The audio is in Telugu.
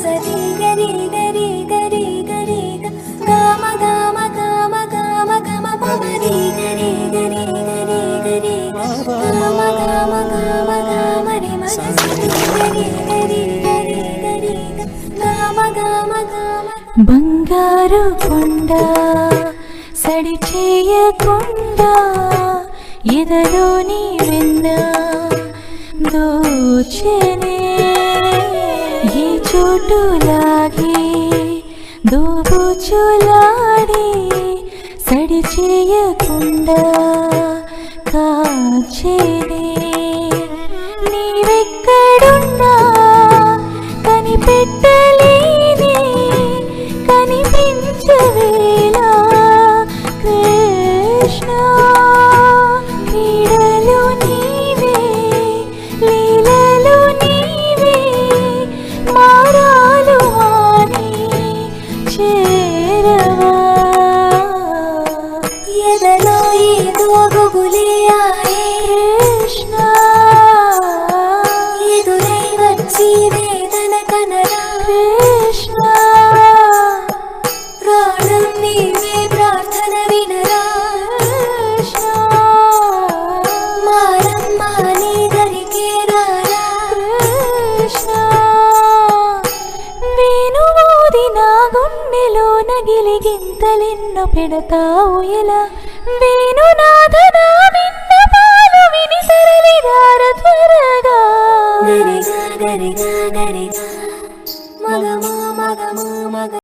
సరి గరి గరి గరి గరి గమ గమ గమ గమ గమ పరి గరి గరి గరి గరి గమ గమ గమ గమ రి సరి గరి గరి గరి గరి గమ గమ గమ బంగారు కొండ సడి చేయకుండా ఎదలోని వెన్న దోచెనే ఈ చోటులాగే దోబుచులాడి సడి చేయకుండా కాచేనే నీవెక్కడున్నా కనిపెట్టలేని కనిపించవేలా కృష్ణ క్రీడలు నీవే లీలలు నీవే మారాలు అని చేరవా ఎదలో ఏదో గుబులే ఆయే కృష్ణ ఎదురై వచ్చి వేదన కనరా కృష్ణ ప్రాణం నీవే ప్రార్థన వినరా కృష్ణ మారమ్మా నీ దరికే రారా కృష్ణ వేణువూది నా గుండెలో నగిలిగింతలెన్నో పెడతావు ఎలా వేణునాథనా విన్నపాలు విని తరలిరార త్వరగా గరిగా గరిగా గరిగా